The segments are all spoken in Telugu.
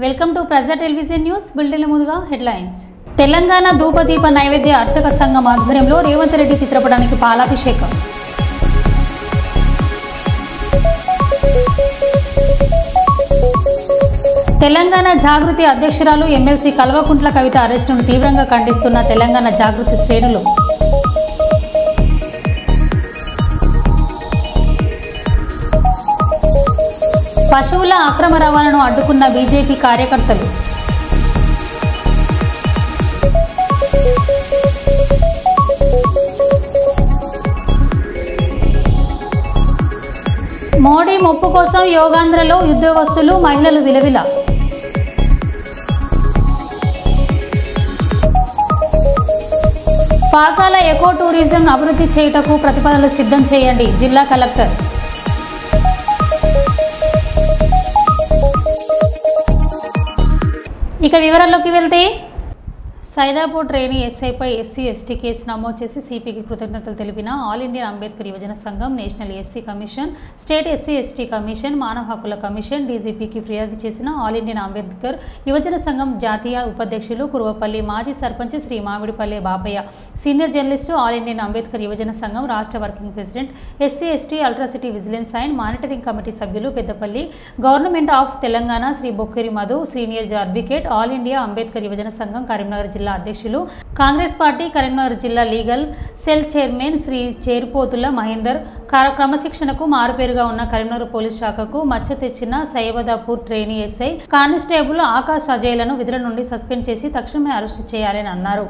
వెల్కమ్ టు ప్రజా టెలివిజన్ న్యూస్ బులెటిన్ ముందుగా హెడ్లైన్స్. తెలంగాణ ధూపదీప నైవేద్య అర్చక సంఘం ఆధ్వర్యంలో రేవంత్ రెడ్డి చిత్రపటానికి పాలాభిషేకం. తెలంగాణ జాగృతి అధ్యక్షురాలు ఎమ్మెల్సీ కల్వకుంట్ల కవిత అరెస్టును తీవ్రంగా ఖండిస్తున్న తెలంగాణ జాగృతి శ్రేణులు. పశువుల అక్రమ రవాణాను అడ్డుకున్న బీజేపీ కార్యకర్తలు. మోడీ మొప్పు కోసం యోగాంధ్రలో ఉద్యోగస్తులు మహిళలు విలవిల. పాకాల ఎకో టూరిజం అభివృద్ధి చేయుటకు ప్రతిపాదనలు సిద్ధం చేయండి జిల్లా కలెక్టర్. ఇక వివరాల్లోకి వెళ్తే సైదాపూర్ ట్రైనీ ఎస్ఐపై ఎస్సీ ఎస్టీ కేసు నమోదు చేసి సిపికి కృతజ్ఞతలు తెలిపిన ఆల్ ఇండియన్ అంబేద్కర్ యువజన సంఘం, national SC commission, state SC ST commission, మానవ హక్కుల కమిషన్, డీజీపీకి ఫిర్యాదు చేసిన ఆల్ ఇండియన్ అంబేద్కర్ యువజన సంఘం జాతీయ ఉపాధ్యక్షులు కురువపల్లి మాజీ sarpanch Shri Mamidipalli Bapaiah, senior journalist all Indian Ambedkar యువజన సంఘం రాష్ట్ర working president, SC ST atrocity vigilance and monitoring committee సభ్యులు Peddapalli, government of Telangana Shri Bokkiri Madhu, senior advocate, all India Ambedkar యువజన సంఘం కరీంనగర్ జిల్లా అధ్యక్షులు, కాంగ్రెస్ పార్టీ కరీంనగర్ జిల్లా legal cell chairman Shri Cherupothula Mahender, క్రమశిక్షణకు మారుపేరుగా ఉన్న కరీంనగర్ పోలీస్ శాఖకు మచ్చ తెచ్చిన Saidapur trainee SI constable Akash అజయ్లను విధుల నుండి సస్పెండ్ చేసి తక్షణమే అరెస్టు చేయాలని అన్నారు.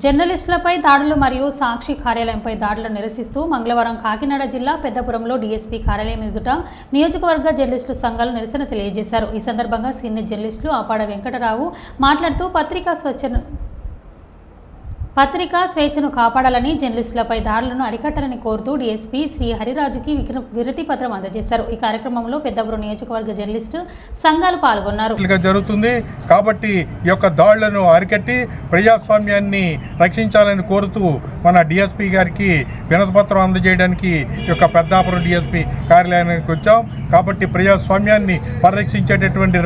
జర్నలిస్టులపై దాడులు మరియు సాక్షి కార్యాలయంపై దాడులను నిరసిస్తూ మంగళవారం కాకినాడ జిల్లా పెద్దపురంలో డీఎస్పీ కార్యాలయం ఎదుట నియోజకవర్గ జర్నలిస్టుల సంఘాలు నిరసన తెలియజేశారు. ఈ సందర్భంగా సీనియర్ జర్నలిస్టులు ఆపాడ వెంకటరావు మాట్లాడుతూ పత్రికా స్వేచ్ఛను కాపాడాలని, జర్నలిస్టులపై దాడులను అరికట్టాలని కోరుతూ డీఎస్పీ శ్రీ హరిరాజుకి వినతి పత్రం అందజేశారు. ఈ కార్యక్రమంలో పెద్దపురం నియోజకవర్గ జర్నలిస్టు సంఘాలు పాల్గొన్నారు. జరుగుతుంది కాబట్టి ఈ యొక్క దాడులను అరికట్టి ప్రజాస్వామ్యాన్ని రక్షించాలని కోరుతూ మన డిఎస్పీ గారికి వినతి పత్రం అందజేయడానికి ఈ యొక్క పెద్దాపురం డిఎస్పీ కార్యాలయానికి వచ్చాం. కాబట్టి ప్రజాస్వామ్యాన్ని పరిరక్షించేటటువంటి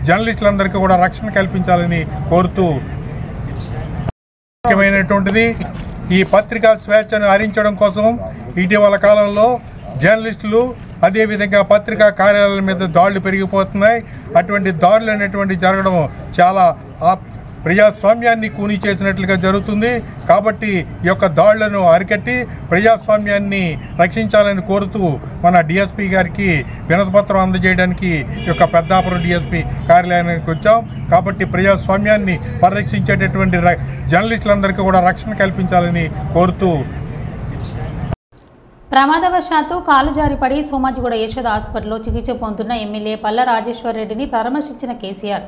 జర్నలిస్టులందరికీ కూడా రక్షణ కల్పించాలని కోరుతూ ముఖ్యమైనటువంటిది ఈ పత్రికా స్వేచ్ఛను హరించడం కోసం ఇటీవల కాలంలో జర్నలిస్టులు అదేవిధంగా పత్రికా కార్యాలయాల మీద దాడులు పెరిగిపోతున్నాయి. అటువంటి దాడులు అనేటువంటి జరగడం చాలా ప్రజాస్వామ్యాన్ని కూని చేసినట్లుగా జరుగుతుంది. కాబట్టి ఈ యొక్క దాడులను అరికట్టి ప్రజాస్వామ్యాన్ని రక్షించాలని కోరుతూ మన డిఎస్పీ గారికి వినతిపత్రం అందజేయడానికి ఈ యొక్క పెద్దాపురం డిఎస్పీ కార్యాలయానికి వచ్చాం. కాబట్టి ప్రజాస్వామ్యాన్ని పరిరక్షించేటటువంటి జర్నలిస్టులందరికీ కూడా రక్షణ కల్పించాలని కోరుతూ ప్రమాదవశాత్తు కాలు జారిపడి సోమాజిగూడ యశోద హాస్పిటల్లో చికిత్స పొందుతున్న ఎమ్మెల్యే పల్ల రాజేశ్వర్ రెడ్డిని పరామర్శించిన కేసీఆర్.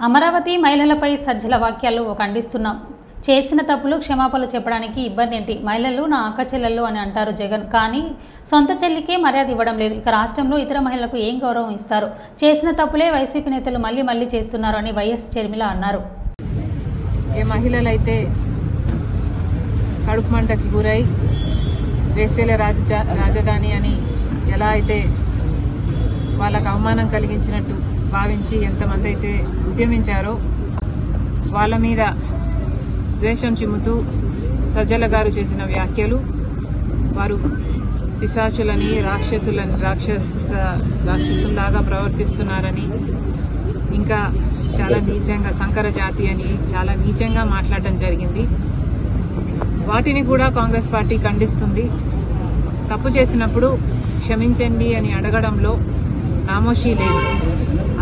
అమరావతి మహిళలపై సజ్జల వాక్యాలు ఖండిస్తున్నాం. చేసిన తప్పులు క్షమాపణలు చెప్పడానికి ఇబ్బంది ఏంటి? మహిళలు నా అక్క చెల్లెళ్ళు అని అంటారు జగన్, కానీ సొంత చెల్లికే మర్యాద ఇవ్వడం లేదు. ఇక రాష్ట్రంలో ఇతర మహిళలకు ఏం గౌరవం ఇస్తారు? చేసిన తప్పులే వైసీపీ నేతలు మళ్ళీ చేస్తున్నారు అని వైఎస్ షర్మిల అన్నారు. ఏ మహిళలైతే కడుపు మంటకి గురై వేసేల రాజధాని అని ఎలా అయితే వాళ్ళకు అవమానం కలిగించినట్టు భావించి ఎంతమంది అయితే ఉద్యమించారో వాళ్ళ మీద ద్వేషం చిమ్ముతూ సజ్జల గారు చేసిన వ్యాఖ్యలు, వారు పిశాచులని రాక్షసుల్లాగా ప్రవర్తిస్తున్నారని, ఇంకా చాలా నీచంగా సంకర జాతి అని చాలా నీచంగా మాట్లాడడం జరిగింది. వాటిని కూడా కాంగ్రెస్ పార్టీ ఖండిస్తుంది. తప్పు చేసినప్పుడు క్షమించండి అని అడగడంలో నామోషీ లేదు.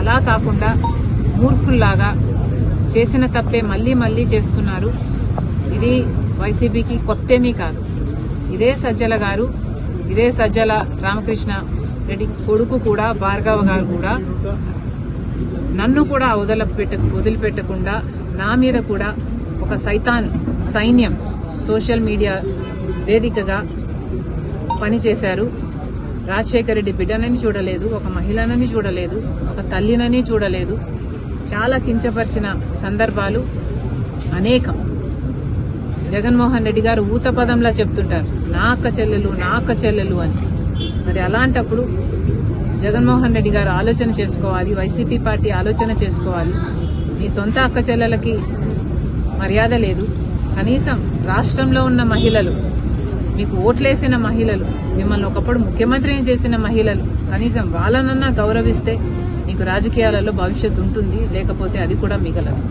అలా కాకుండా మూర్ఖుల్లాగా చేసిన తప్పే మళ్లీ చేస్తున్నారు. ఇది వైసీపీకి కొత్తేమీ కాదు. ఇదే సజ్జల గారు, ఇదే సజ్జల రామకృష్ణ రెడ్డి కొడుకు కూడా భార్గవ గారు కూడా నన్ను కూడా వదిలిపెట్టకుండా నా మీద కూడా ఒక సైతాన్ సైన్యం సోషల్ మీడియా వేదికగా పనిచేశారు. రాజశేఖర రెడ్డి బిడ్డనని చూడలేదు, ఒక మహిళనని చూడలేదు, ఒక తల్లినని చూడలేదు. చాలా కించపరిచిన సందర్భాలు అనేకం. జగన్మోహన్ రెడ్డి గారు ఊత పదంలా చెప్తుంటారు, నా అక్క చెల్లెలు అని. మరి అలాంటప్పుడు జగన్మోహన్ రెడ్డి గారు ఆలోచన చేసుకోవాలి, వైసీపీ పార్టీ ఆలోచన చేసుకోవాలి. మీ సొంత అక్క చెల్లెలకి మర్యాద లేదు. కనీసం రాష్ట్రంలో ఉన్న మహిళలు, మీకు ఓట్లేసిన మహిళలు, మిమ్మల్ని ఒకప్పుడు ముఖ్యమంత్రిని చేసిన మహిళలు, కనీసం వాళ్ళనన్నా గౌరవిస్తే మీకు రాజకీయాలలో భవిష్యత్తు ఉంటుంది, లేకపోతే అది కూడా మిగలదు.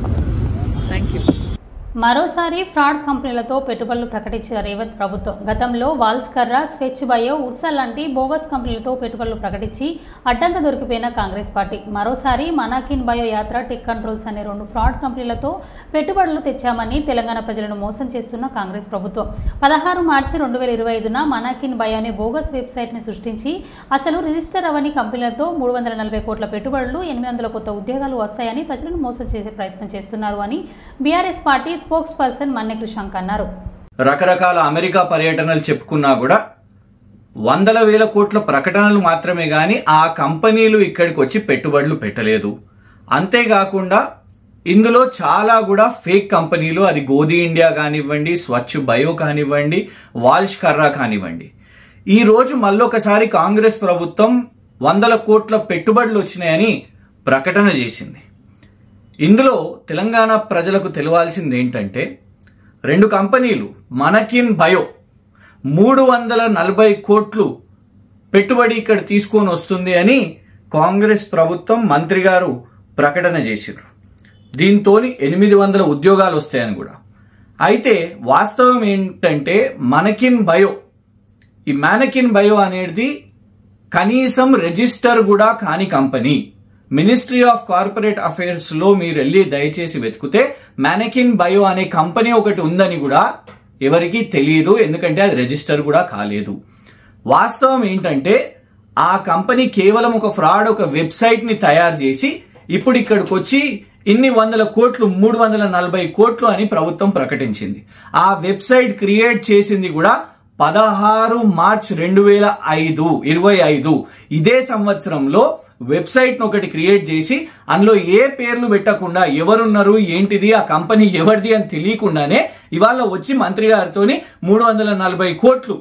Thank you. మరోసారి ఫ్రాడ్ కంపెనీలతో పెట్టుబడులు ప్రకటించిన రేవంత్ ప్రభుత్వం గతంలో వాల్స్కర్రా, స్వెచ్ బయో, ఉర్సా లాంటి బోగస్ కంపెనీలతో పెట్టుబడులు ప్రకటించి అడ్డంగా దొరికిపోయిన కాంగ్రెస్ పార్టీ మరోసారి మనాకిన్ బయో యాత్ర, టెక్ కంట్రోల్స్ అనే 2 ఫ్రాడ్ కంపెనీలతో పెట్టుబడులు తెచ్చామని తెలంగాణ ప్రజలను మోసం చేస్తున్న కాంగ్రెస్ ప్రభుత్వం 16 మార్చి 2025న మనాకిన్ బయో అనే బోగస్ వెబ్సైట్ని సృష్టించి అసలు రిజిస్టర్ అవని కంపెనీలతో 340 కోట్ల పెట్టుబడులు, 800 కొత్త ఉద్యోగాలు వస్తాయని ప్రజలను మోసం చేసే ప్రయత్నం చేస్తున్నారు అని BRS party spokes person Manne Krishank అన్నారు. రకరకాల అమెరికా పర్యటనలు చెప్పుకున్నా కూడా వందల వేల కోట్ల ప్రకటనలు మాత్రమే గాని ఆ కంపెనీలు ఇక్కడికి వచ్చి పెట్టుబడులు పెట్టలేదు. అంతేకాకుండా ఇందులో చాలా కూడా ఫేక్ కంపెనీలు, అది గోధి ఇండియా కానివ్వండి, స్వచ్ఛ బయో కానివ్వండి, వాల్ష్ కర్రా కానివ్వండి. ఈ రోజు మళ్ళొకసారి కాంగ్రెస్ ప్రభుత్వం 100 కోట్ల పెట్టుబడులు వచ్చినాయని ప్రకటన చేసింది. ఇందులో తెలంగాణ ప్రజలకు తెలియాల్సింది ఏంటంటే 2 కంపెనీలు మనాకిన్ బయో 340 కోట్లు పెట్టుబడి ఇక్కడ తీసుకొని వస్తుంది అని కాంగ్రెస్ ప్రభుత్వం మంత్రి గారు ప్రకటన చేశారు. దీంతో 800 ఉద్యోగాలు వస్తాయని కూడా. అయితే వాస్తవం ఏంటంటే మనాకిన్ బయో అనేది కనీసం రిజిస్టర్ కూడా కాని company. Ministry of corporate affairs లో మీరు వెళ్ళి దయచేసి వెతికితే మనాకిన్ బయో అనే కంపెనీ ఒకటి ఉందని కూడా ఎవరికీ తెలియదు, ఎందుకంటే అది రిజిస్టర్ కూడా కాలేదు. వాస్తవం ఏంటంటే ఆ కంపెనీ కేవలం ఒక ఫ్రాడ్, ఒక వెబ్సైట్ ని తయారు చేసి ఇప్పుడు ఇక్కడికి వచ్చి ఇన్ని 100 కోట్లు 340 కోట్లు అని ప్రభుత్వం ప్రకటించింది. ఆ వెబ్సైట్ క్రియేట్ చేసింది కూడా 16 మార్చ్ 2025. ఇదే సంవత్సరంలో వెబ్సైట్ ఒకటి క్రియేట్ చేసి అందులో ఏ పేర్లు పెట్టకుండా ఎవరున్నారు ఏంటిది ఆ కంపెనీ ఎవరిది అని తెలియకుండానే ఇవాళ వచ్చి మంత్రి గారితో 340 కోట్లు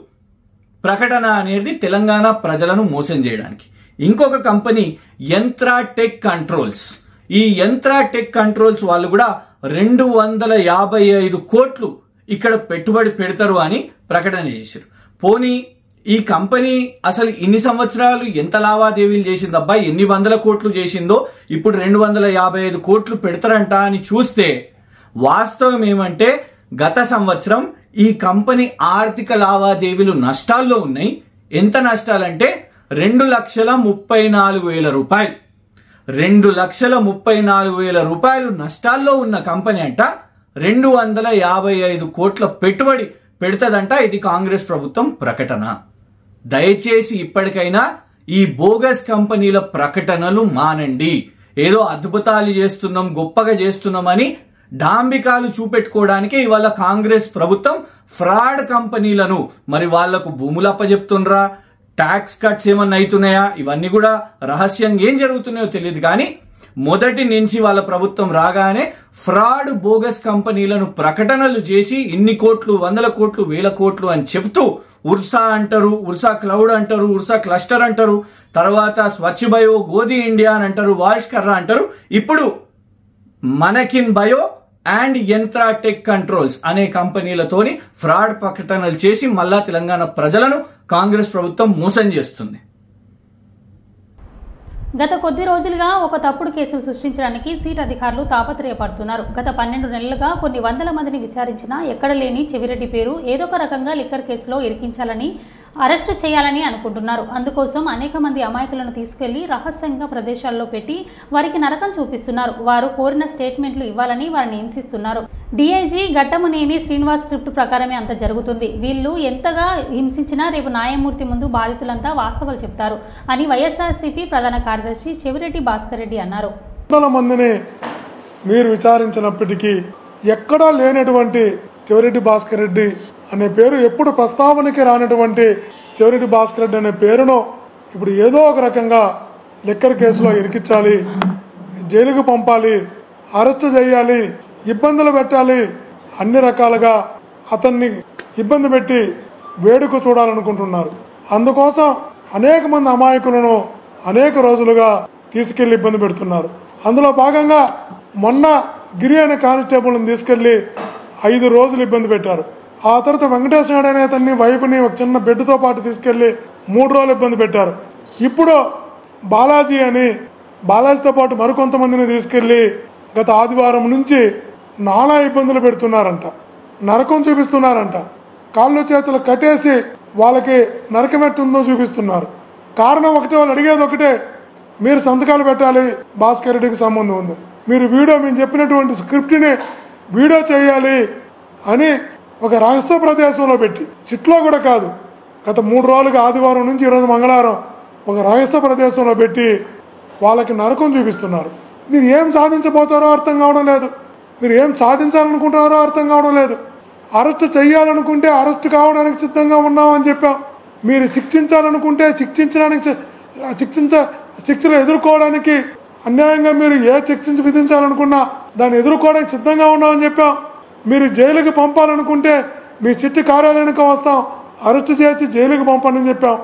ప్రకటన అనేది తెలంగాణ ప్రజలను మోసం చేయడానికి. ఇంకొక కంపెనీ యంత్రా టెక్ కంట్రోల్స్. ఈ యంత్రా టెక్ కంట్రోల్స్ వాళ్ళు కూడా 255 కోట్లు ఇక్కడ పెట్టుబడి పెడతారు అని ప్రకటన చేశారు. పోనీ ఈ కంపెనీ అసలు ఇన్ని సంవత్సరాలు ఎంత లావాదేవీలు చేసిందబ్బా, ఎన్ని 100 కోట్లు చేసిందో, ఇప్పుడు 255 కోట్లు పెడతారంట అని చూస్తే వాస్తవం ఏమంటే గత సంవత్సరం ఈ కంపెనీ ఆర్థిక లావాదేవీలు నష్టాల్లో ఉన్నాయి. ఎంత నష్టాలంటే 2,34,000 రూపాయలు. 2,34,000 రూపాయలు నష్టాల్లో ఉన్న కంపెనీ అంట 255 కోట్ల పెట్టుబడి పెడతదంట. ఇది కాంగ్రెస్ ప్రభుత్వం ప్రకటన. దయచేసి ఇప్పటికైనా ఈ బోగస్ కంపెనీల ప్రకటనలు మానండి. ఏదో అద్భుతాలు చేస్తున్నాం, గొప్పగా చేస్తున్నామని డాంబికాలు చూపెట్టుకోవడానికి ఇవాళ కాంగ్రెస్ ప్రభుత్వం ఫ్రాడ్ కంపెనీలను, మరి వాళ్లకు భూములు అప్పచెప్తుండ్రా, ట్యాక్స్ కట్స్ ఏమన్నా అవుతున్నాయా, ఇవన్నీ కూడా రహస్యంగా ఏం జరుగుతున్నాయో తెలియదు. కానీ మొదటి నుంచి వాళ్ళ ప్రభుత్వం రాగానే ఫ్రాడ్ బోగస్ కంపెనీలను ప్రకటనలు చేసి ఇన్ని కోట్లు, 100 కోట్లు, 1000 కోట్లు అని చెప్తూ ఉర్సా అంటారు, ఉర్సా క్లౌడ్ అంటారు, ఉర్సా క్లస్టర్ అంటారు, తర్వాత స్వచ్ఛ బయో, గోధి ఇండియా అని అంటారు, వాయిస్ కర్రా అంటారు. ఇప్పుడు మనకిన్ బయో అండ్ యంత్రా టెక్ కంట్రోల్స్ అనే కంపెనీలతోని ఫ్రాడ్ ప్రకటనలు చేసి మళ్ళా తెలంగాణ ప్రజలను కాంగ్రెస్ ప్రభుత్వం మోసం చేస్తుంది. గత కొద్ది రోజులుగా ఒక తప్పుడు కేసులు సృష్టించడానికి సీట్ అధికారులు తాపత్రయపడుతున్నారు. గత 12 నెలలుగా కొన్ని వందల మందిని విచారించినా ఎక్కడ లేని చెవిరెడ్డి పేరు ఏదో ఒక రకంగా లిక్కర్ కేసులో ఇరికించాలని, అరెస్టు చేయాలని అనుకుంటున్నారు. అందుకోసం అనేక మంది అమాయకులను తీసుకెళ్లి రహస్యంగా ప్రదేశాల్లో పెట్టి వారికి నరకం చూపిస్తున్నారు. వారు కోరిన స్టేట్మెంట్లు ఇవ్వాలని వారిని హింసిస్తున్నారు. డీఐజీ ఘట్టమునేని శ్రీనివాస్ స్క్రిప్ట్ ప్రకారమే అంత జరుగుతుంది. వీళ్ళు ఎంతగా హింసించినా రేపు న్యాయమూర్తి ముందు బాధితులంతా వాస్తవాలు చెప్తారు అని వైఎస్ఆర్సీపీ ప్రధాన కార్యదర్శి చెవిరెడ్డి భాస్కర్ రెడ్డి అన్నారు. వందల మందిని మీరు విచారించినప్పటికీ ఎక్కడా లేనటువంటి చెవిరెడ్డి భాస్కర్ రెడ్డి అనే పేరు, ఎప్పుడు ప్రస్తావనకి రానటువంటి చెవిరెడ్డి భాస్కర్ రెడ్డి అనే పేరును ఇప్పుడు ఏదో ఒక రకంగా లిక్కర్ కేసులో ఇరికించాలి, జైలుకు పంపాలి, అరెస్ట్ చేయాలి, ఇబ్బందులు పెట్టాలి, అన్ని రకాలుగా అతన్ని ఇబ్బంది పెట్టి వేడుక చూడాలనుకుంటున్నారు. అందుకోసం అనేక మంది అమాయకులను అనేక రోజులుగా తీసుకెళ్లి ఇబ్బంది పెడుతున్నారు. అందులో భాగంగా మొన్న గిరి అనే కానిస్టేబుల్ని తీసుకెళ్లి 5 రోజులు ఇబ్బంది పెట్టారు. ఆ తర్వాత వెంకటేశ్వర నాయుడు అనే అతన్ని వైపుని ఒక చిన్న బెడ్తో పాటు తీసుకెళ్లి 3 రోజులు ఇబ్బంది పెట్టారు. ఇప్పుడు బాలాజీతో పాటు మరికొంతమందిని తీసుకెళ్లి గత ఆదివారం నుంచి నానా ఇబ్బందులు పెడుతున్నారంట, నరకం చూపిస్తున్నారంట. కాళ్ళు చేతులు కట్టేసి వాళ్ళకి నరకమెట్టుందో చూపిస్తున్నారు. కారణం ఒకటే, వాళ్ళు అడిగేది ఒకటే, మీరు సంతకాలు పెట్టాలి, భాస్కర్ రెడ్డికి సంబంధం ఉంది, మీరు మేము చెప్పినటువంటి స్క్రిప్ట్ని వీడియో చేయాలి అని ఒక రహస్య ప్రదేశంలో పెట్టి, సిట్లో కూడా కాదు, గత 3 రోజులుగా ఆదివారం నుంచి ఈరోజు మంగళవారం ఒక రహస్య ప్రదేశంలో పెట్టి వాళ్ళకి నరకం చూపిస్తున్నారు. మీరు ఏం సాధించబోతారో అర్థం కావడం లేదు, మీరు ఏం సాధించాలనుకుంటున్నారో అర్థం కావడం లేదు. అరెస్ట్ చేయాలనుకుంటే అరెస్ట్ కావడానికి సిద్ధంగా ఉన్నామని చెప్పాం. మీరు శిక్షించాలనుకుంటే శిక్షలు ఎదుర్కోవడానికి, అన్యాయంగా మీరు ఏ శిక్ష విధించాలనుకున్నా దాన్ని ఎదుర్కోవడానికి సిద్ధంగా ఉన్నామని చెప్పాం. మీరు జైలుకి పంపాలనుకుంటే మీ చిట్టి కార్యాలయానికి వస్తాం, అరెస్ట్ చేసి జైలుకి పంపని చెప్పాం.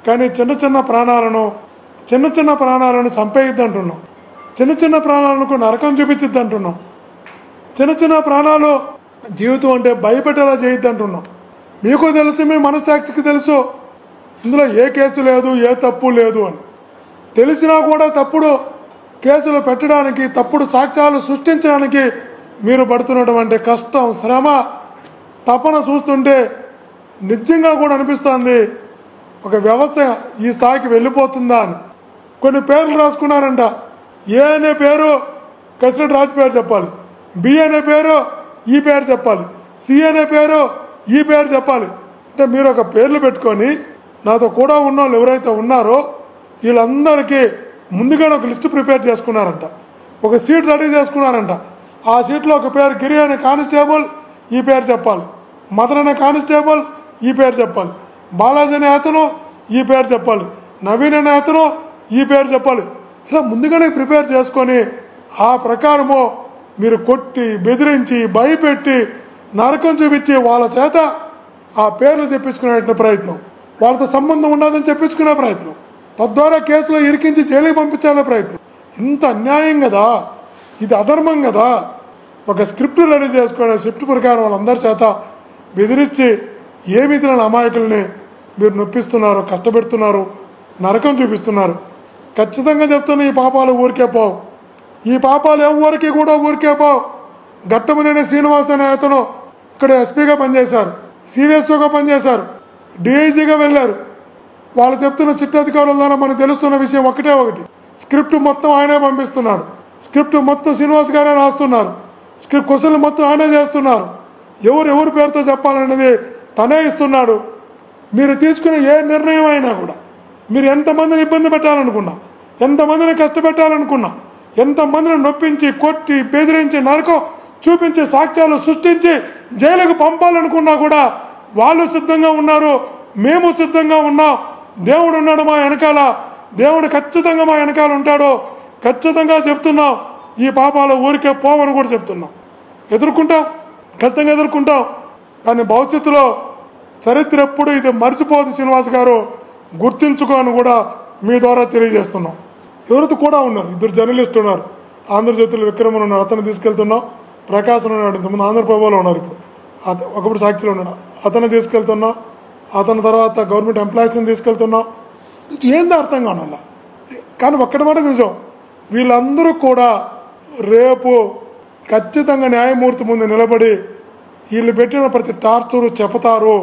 కానీ చిన్న చిన్న ప్రాణాలను చంపేయద్దు అంటున్నాం, చిన్న ప్రాణాలకు నరకం చూపించద్దు అంటున్నాం, చిన్న ప్రాణాలు జీవితం అంటే భయపెట్టేలా చేయొద్దు అంటున్నాం. మీకు తెలుసు, మీ మనస్సాక్షికి తెలుసు ఇందులో ఏ కేసు లేదు, ఏ తప్పు లేదు అని. తెలిసినా కూడా తప్పుడు కేసులు పెట్టడానికి, తప్పుడు సాక్ష్యాలు సృష్టించడానికి మీరు పడుతున్నటువంటి కష్టం, శ్రమ, తపన చూస్తుంటే నిజంగా కూడా అనిపిస్తుంది ఒక వ్యవస్థ ఈ స్థాయికి వెళ్ళిపోతుందా అని. కొన్ని పేర్లు రాసుకున్నారంట. ఏ అనే పేరు కసిరెడ్డి రాజు పేరు చెప్పాలి, బి అనే పేరు ఈ పేరు చెప్పాలి, సి అనే పేరు ఈ పేరు చెప్పాలి. అంటే మీరు ఒక పేర్లు పెట్టుకొని నాతో కూడా ఉన్న వాళ్ళు ఎవరైతే ఉన్నారో వీళ్ళందరికీ ముందుగానే ఒక లిస్టు ప్రిపేర్ చేసుకున్నారంట, ఒక సీట్ రెడీ చేసుకున్నారంట. ఆ సీట్లో ఒక పేరు గిరి అనే కానిస్టేబుల్ ఈ పేరు చెప్పాలి, మదన్ అనే కానిస్టేబుల్ ఈ పేరు చెప్పాలి, బాలాజీ అనే అతను ఈ పేరు చెప్పాలి, నవీన్ అనే అతను ఈ పేరు చెప్పాలి. ఇలా ముందుగానే ప్రిపేర్ చేసుకొని ఆ ప్రకారము మీరు కొట్టి, బెదిరించి, భయపెట్టి, నరకం చూపించి వాళ్ళ చేత ఆ పేర్లు తెప్పించుకునే ప్రయత్నం, వాళ్ళతో సంబంధం ఉండదని చెప్పించుకునే ప్రయత్నం, తద్వారా కేసులో ఇరికించి జైలుకి పంపించాలనే ప్రయత్నం. ఇంత అన్యాయం కదా, ఇది అధర్మం కదా. ఒక స్క్రిప్ట్ రెడీ చేసుకునే స్క్రిప్ట్ ప్రకారం వాళ్ళందరి చేత బెదిరించి ఏ విధులను అమాయకుల్ని మీరు నొప్పిస్తున్నారు, కష్టపెడుతున్నారు, నరకం చూపిస్తున్నారు. ఖచ్చితంగా చెప్తున్నా, ఈ పాపాలు ఊరికే పోవు, ఈ పాపాలు ఎవరికి కూడా ఊరికే పోవు. ఘట్టమునేని శ్రీనివాస్ అనే అతను ఇక్కడ ఎస్పీగా పనిచేశారు, సివిఎస్ఓగా పనిచేశారు, డిఐజీగా వెళ్ళారు. వాళ్ళు చెప్తున్న చిట్టాధికారుల ద్వారా మనకు తెలుస్తున్న విషయం ఒకటే ఒకటి, స్క్రిప్ట్ మొత్తం ఆయనే పంపిస్తున్నాడు, స్క్రిప్ట్ మొత్తం శ్రీనివాస్ గారే రాస్తున్నారు, స్క్రిప్ట్ క్వశ్చన్లు మొత్తం ఆయనే చేస్తున్నారు, ఎవరి పేరుతో చెప్పాలనేది తనే ఇస్తున్నాడు. మీరు తీసుకునే ఏ నిర్ణయం అయినా కూడా మీరు ఎంతమందిని ఇబ్బంది పెట్టాలనుకున్నా, ఎంతమందిని కష్టపెట్టాలనుకున్నా, ఎంతమందిని నొప్పించి కొట్టి బెదిరించి నరకం చూపించి సాక్ష్యాలు సృష్టించి జైలుకు పంపాలనుకున్నా కూడా వాళ్ళు సిద్ధంగా ఉన్నారు, మేము సిద్ధంగా ఉన్నాం. దేవుడు ఉన్నాడు మా వెనకాల, దేవుడు ఖచ్చితంగా మా వెనకాల ఉంటాడు. ఖచ్చితంగా చెప్తున్నాం, ఈ పాపాలు ఊరికే పోవని కూడా చెప్తున్నాం. ఎదుర్కొంటాం, ఖచ్చితంగా ఎదుర్కొంటాం. కానీ భవిష్యత్తులో చరిత్ర ఎప్పుడు ఇది మర్చిపోదు శ్రీనివాస్ గారు, గుర్తించుకోని కూడా మీ ద్వారా తెలియజేస్తున్నాం. ఎవరితో కూడా ఉన్నారు, 2 జర్నలిస్టులు ఉన్నారు. ఆంధ్రజ్యోతిలో విక్రమన్ ఉన్నాడు, అతను తీసుకెళ్తున్నాం. ప్రకాశం ఉన్నాడు, ఇంతకుముందు ఆంధ్రప్రభలో ఉన్నారు, ఇప్పుడు ఒకప్పుడు సాక్షిలో ఉన్నాడు, అతను తీసుకెళ్తున్నాం. అతని తర్వాత గవర్నమెంట్ ఎంప్లాయీస్ని తీసుకెళ్తున్నాం. ఏందో అర్థం కావాలా. కానీ ఒక్కటి మాట నిజం, వీళ్ళందరూ కూడా రేపు ఖచ్చితంగా న్యాయమూర్తి ముందు నిలబడి వీళ్ళు పెట్టిన ప్రతి టార్చరు చెప్తారు.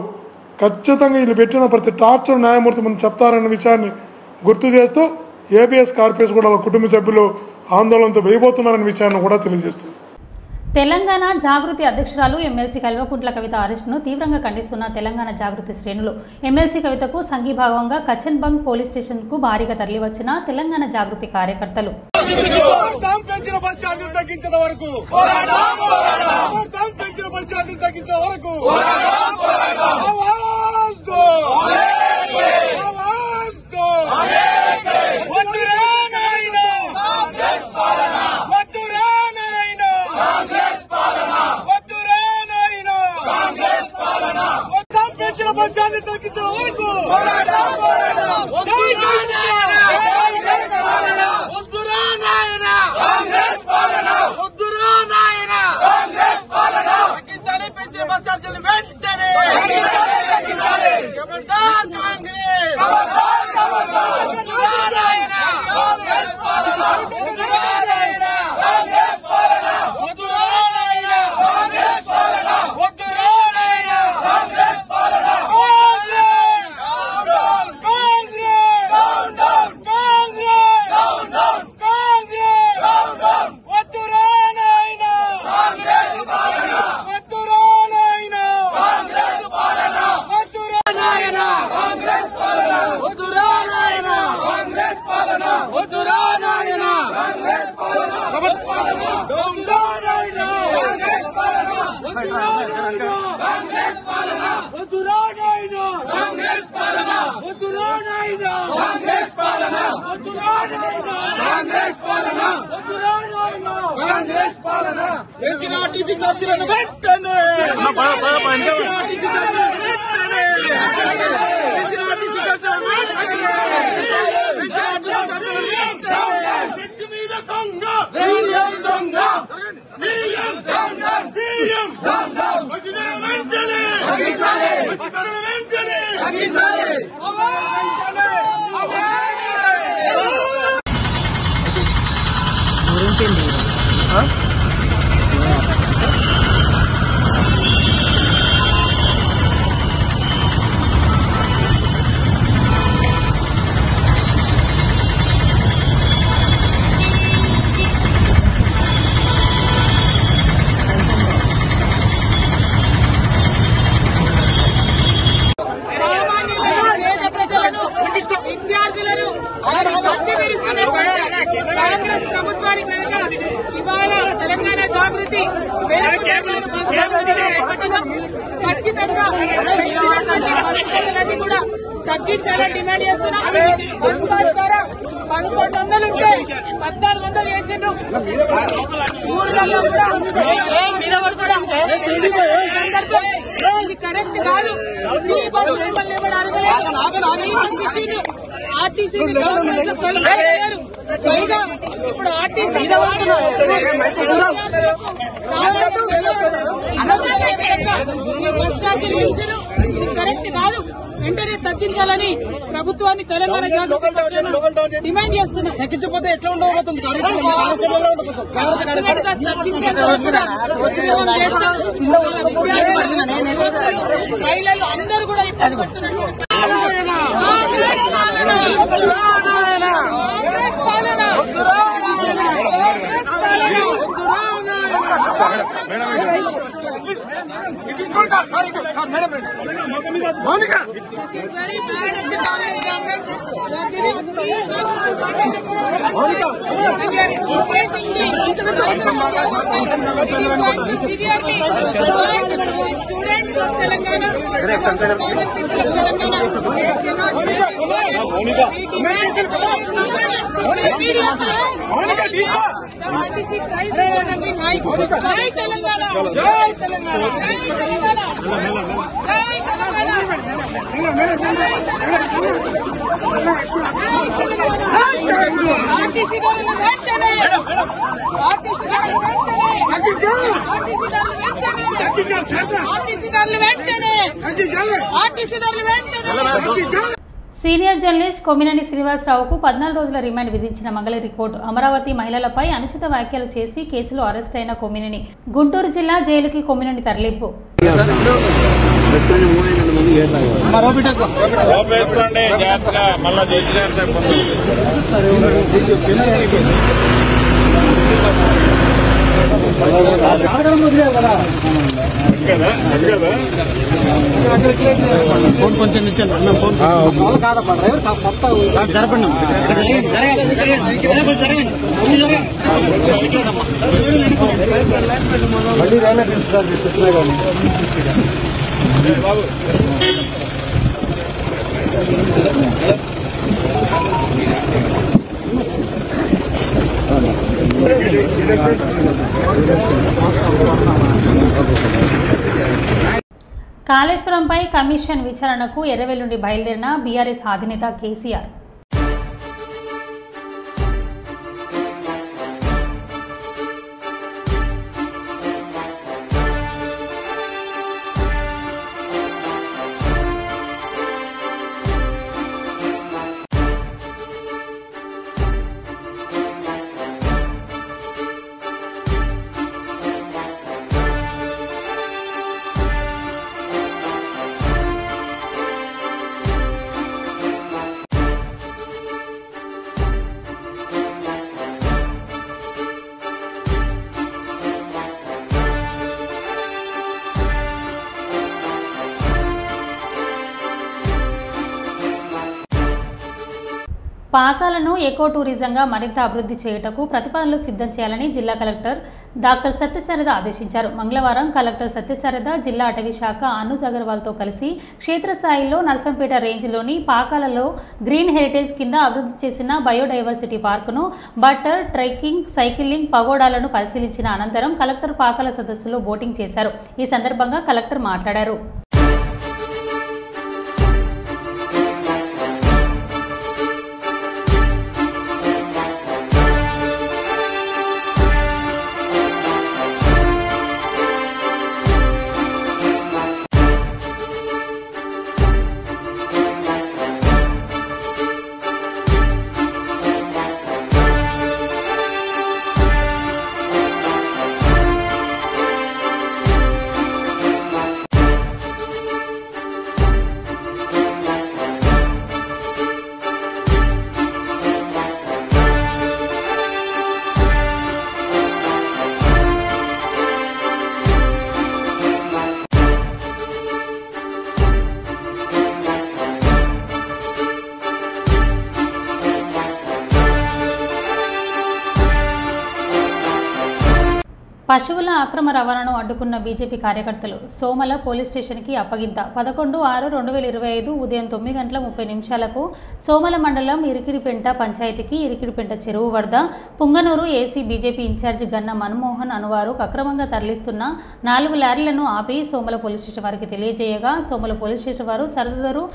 ఖచ్చితంగా వీళ్ళు పెట్టిన ప్రతి టార్చర్ న్యాయమూర్తి ముందు చెప్తారన్న విషయాన్ని గుర్తు చేస్తూ ఏబిఎస్ కార్పొరేషన్ కూడా వాళ్ళ కుటుంబ సభ్యులు ఆందోళనతో వేయబోతున్నారన్న విషయాన్ని కూడా తెలియజేస్తుంది. తెలంగాణ జాగృతి అధ్యక్షురాలు ఎమ్మెల్సీ కల్వకుంట్ల కవిత అరెస్టును తీవ్రంగా ఖండిస్తున్న తెలంగాణ జాగృతి శ్రేణులు ఎమ్మెల్సీ కవితకు సంఘీభావంగా కచన్బంగ్ పోలీస్ స్టేషన్కు భారీగా తరలివచ్చిన తెలంగాణ జాగృతి కార్యకర్తలు కాంగ్రెస్ ప్రభుత్వానికి ఇవాళ తెలంగాణ జాగృతి ఖచ్చితంగా పరిస్థితులన్నీ కూడా తగ్గించాలని డిమాండ్ చేస్తున్నాం. ద్వారా 1100 ఉంటే 1400 చేసిండ్రు. ఊర్లలో కూడా ఇది కరెక్ట్ కాదు. ఫ్రీ బస్సు మిమ్మల్ని ఎవరు అడగలేదు. ఆర్టీసీ పైగా ఇప్పుడు ఆర్టీసీ బస్ ఛార్జీలు పెంచడం ఇది కరెక్ట్ కాదు. వెంటనే తగ్గించాలని ప్రభుత్వాన్ని తెలంగాణ జాగృతి డిమాండ్ చేస్తున్నాం. తగ్గించకపోతే ఎట్లా ఉండబోతుంది? మహిళలు అందరూ కూడా ఇబ్బంది పడుతున్నారు. is very bad of the Congress government. They are giving free bus to participants. And we are increasing the severely students of Telangana, common people of Telangana. They cannot be the RTC price is going to be high. Jai Telangana! Jai Telangana! Jai Telangana! Jai Telangana! RTC గారిని వెంటనే సీనియర్ జర్నలిస్ట్ కొమ్మినేని శ్రీనివాసరావుకు 14 రోజుల రిమాండ్ విధించిన మంగళగిరి కోర్టు అమరావతి మహిళలపై అనుచిత వ్యాఖ్యలు చేసి కేసులో అరెస్ట్ అయిన కొమ్మినేని గుంటూరు జిల్లా జైలుకి కొమ్మినేని తరలింపు. కాళేశ్వరంపై కమిషన్ విచారణకు ఎర్రవెల్లి నుండి బయలుదేరిన బీఆర్ఎస్ అధినేత కేసీఆర్. పాకాలను ఎకో టూరిజంగా మరింత అభివృద్ధి చేయుటకు ప్రతిపాదనలు సిద్ధం చేయాలని జిల్లా కలెక్టర్ డాక్టర్ సత్యశారద ఆదేశించారు. మంగళవారం కలెక్టర్ సత్యశారద జిల్లా అటవీ శాఖ అనూజ్ అగర్వాల్తో కలిసి క్షేత్రస్థాయిలో నర్సంపేట రేంజ్లోని పాకాలలో గ్రీన్ హెరిటేజ్ కింద అభివృద్ధి చేసిన బయోడైవర్సిటీ పార్కును, బట్టర్, ట్రెక్కింగ్, సైకిలింగ్, పగోడాలను పరిశీలించిన అనంతరం కలెక్టర్ పాకాల సదస్సులో బోటింగ్ చేశారు. ఈ సందర్భంగా కలెక్టర్ మాట్లాడారు. పశువుల అక్రమ రవాణాను అడ్డుకున్న బీజేపీ కార్యకర్తలు సోమల పోలీస్ స్టేషన్కి అప్పగింత. 11/6/2025 ఉదయం 9:30 సోమల మండలం ఇరికిడిపెంట పంచాయతీకి ఇరికిడిపెంట చెరువు వద్ద పుంగనూరు ఏసీ బీజేపీ ఇన్ఛార్జి గన్న మన్మోహన్ అనువారు అక్రమంగా తరలిస్తున్న 4 లారీలను ఆపి సోమల పోలీస్ స్టేషన్ వారికి తెలియజేయగా సోమల పోలీస్ స్టేషన్ వారు సరదారు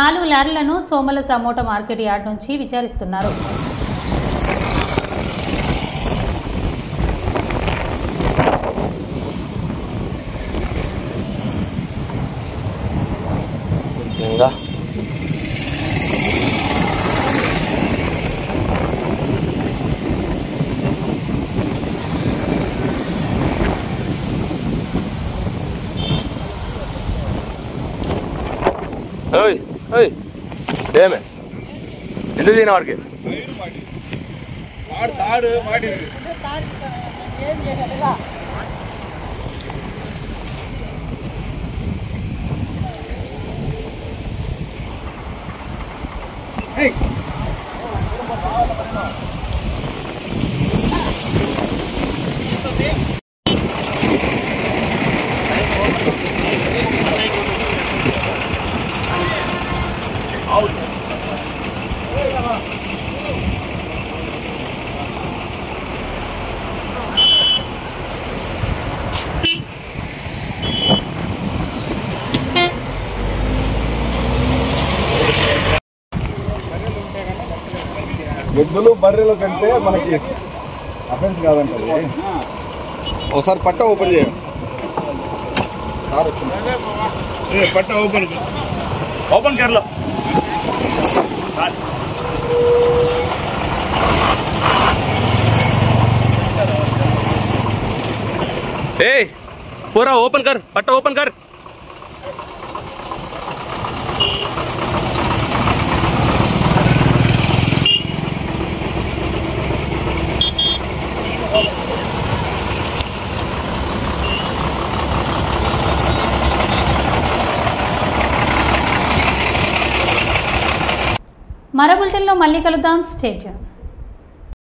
4 లారీలను సోమల టమోటా మార్కెట్ యార్డ్ నుంచి విచారిస్తున్నారు. ఎంత దీని వాడికి ఎద్దులు బర్రెల కంటే మనకి అఫెన్స్ కాదంటది. ఒకసారి పట్ట ఓపెన్ చేయండి. పట్ట ఓపెన్ కర్లో पूरा ओपन कर, पट्टा ओपन कर। మరో బులెటిన్లో మళ్ళీ కలుద్దాం. Stay tune.